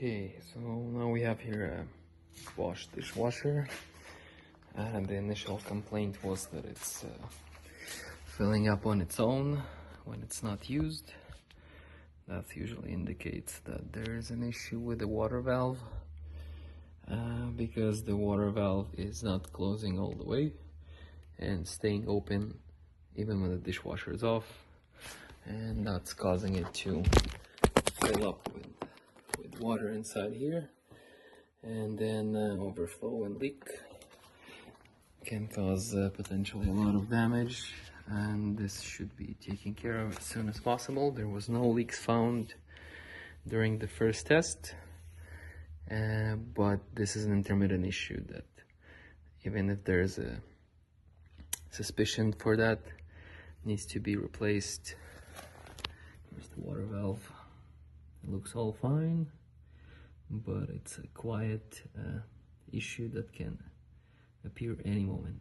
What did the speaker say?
Okay, so now we have here a Bosch dishwasher, and the initial complaint was that it's filling up on its own when it's not used. That usually indicates that there is an issue with the water valve, because the water valve is not closing all the way and staying open even when the dishwasher is off, and that's causing it to fill up with water inside here, and then overflow and leak. Can cause potentially a lot of damage, and this should be taken care of as soon as possible. There was no leaks found during the first test, but this is an intermittent issue that even if there's a suspicion for that, needs to be replaced. Here's the water valve. It looks all fine, but it's a quiet issue that can appear any moment.